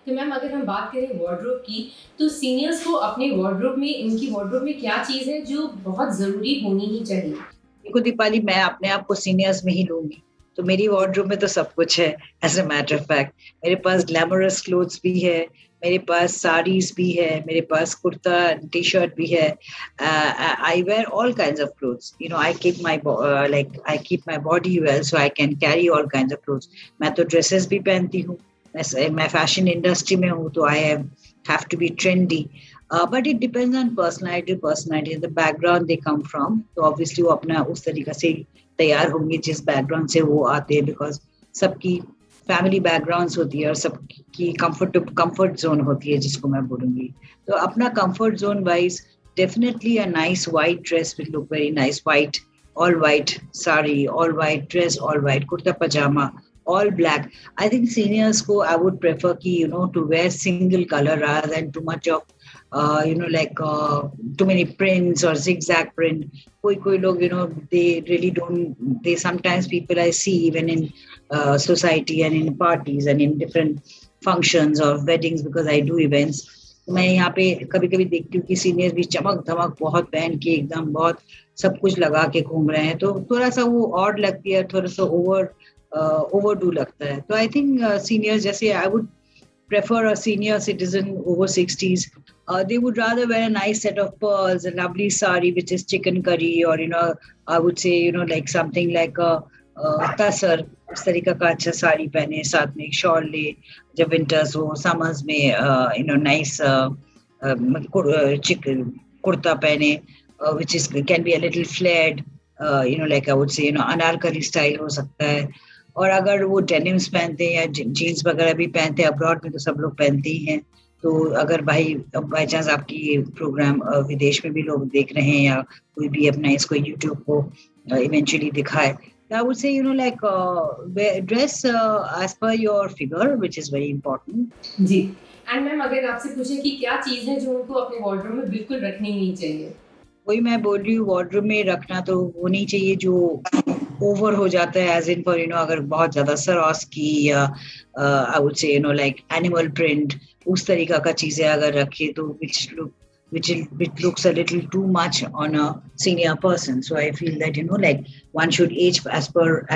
तो मैम अगर हम बात करें वार्डरोब की, तो सीनियर्स को अपने वार्डरोब में उनकी वार्डरोब में क्या चीज़ है जो बहुत ज़रूरी होनी ही चाहिए? देखो दीपाली, मैं अपने आप को सीनियर्स में ही लूंगी। तो मेरी वार्डरोब में तो सब कुछ है। As a matter of fact, मेरे पास ग्लैमरस क्लोथ्स भी है, मेरे पास साड़ीज भी है, मेरे पास कुर्ता टी शर्ट भी है। I wear all kinds of clothes, you know. I keep my like I keep my body well, so I can carry all kinds of clothes. मैं तो ड्रेसेस भी पहनती हूँ। मैं फैशन इंडस्ट्री में हूँ, तो I have to be trendy. But it depends on personality the background they come from. तो ऑब्वियसली वो अपना उस तरीके से तैयार होंगे जिस बैकग्राउंड से वो आते हैं, बिकॉज सबकी फैमिली बैकग्राउंड्स होती है और सबकी कंफर्ट जोन होती है, जिसको मैं बोलूंगी। तो अपना comfort zone wise, definitely a nice white dress will look very nice. White, all white sari, all white dress, all white kurta pajama, all black. I think seniors ko I would prefer ki, you know, to wear single color rather than too much of too many prints or zigzag print. Koi log, you know, they really don't. They sometimes people I see even in society and in parties and in different functions or weddings, because I do events. मैं यहाँ पे कभी कभी देखती हूँ कि seniors भी चमक धमक बहुत पहन के एकदम बहुत सब कुछ लगा के घूम रहे हैं, तो थोड़ा सा वो ऑड लगती है, थोड़ा सा ओवरडू लगता है। तो आई थिंक सीनियर्स, जैसे I would prefer a senior citizen over 60s. They would rather wear a nice set of pearls, a lovely sari, which is chicken curry, or, you know, I would say, you know, like something like a tasar, उस तरीका का अच्छा साड़ी पहने, साथ में एक shawl ले जब विंटर्स हो। समर्स में you know nice chicken kurta पहने, which is can be a little flared, you know, like I would say, you know, Anarkali style हो सकता है। और अगर वो डेनिम्स पहनते हैं या जीन्स वगैरह भी पहनते हैं, अब्रॉड में तो सब लोग पहनते ही हैं। तो अगर भाई बाई चांस आपकी ये प्रोग्राम विदेश में भी लोग देख रहे हैं, या कोई भी अपना इसको यूट्यूब को इवेंचुअली दिखाए, तो I would say, you know, like dress as per your figure, which is very important. जी। एंड मैम अगर आपसे पूछे कि क्या चीज़ है जो उनको अपने वार्डरोब में बिल्कुल रखनी ही नहीं चाहिए? वही मैं बोल रही हूँ, वार्डरोब में रखना तो वो नहीं चाहिए जो ओवर हो जाता है, as in for, you know, अगर बहुत ज्यादा सरोस्की या I would say, you know, like animal print, उस तरीका का चीजें अगर रखे तो which looks a little too much on a senior person. So I feel that, you know, like one should age as per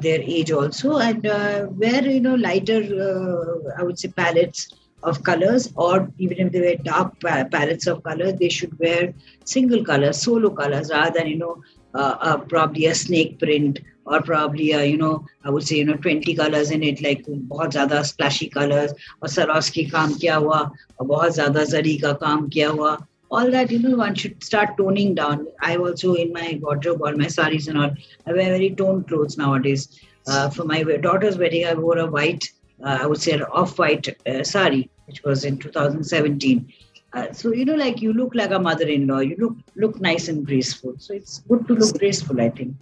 their age also, and wear, you know, lighter I would say palettes of colors, or even if they wear dark palettes of colors, they should wear single colors, solo colors, rather than, you know, probably a snake print, or probably a, you know, I would say, you know, 20 colors in it, like बहुत ज़्यादा splashy colors, और Swarovski काम किया हुआ, और बहुत ज़्यादा जरी का काम किया हुआ। All that, you know, one should start toning down. I also, in my wardrobe, all my saris and all, I wear very toned clothes nowadays. For my daughter's wedding, I wore a white, I would say, an off-white sari, which was in 2017. So, you know, like you look like a mother-in-law. You look nice and graceful. So it's good to look graceful, I think.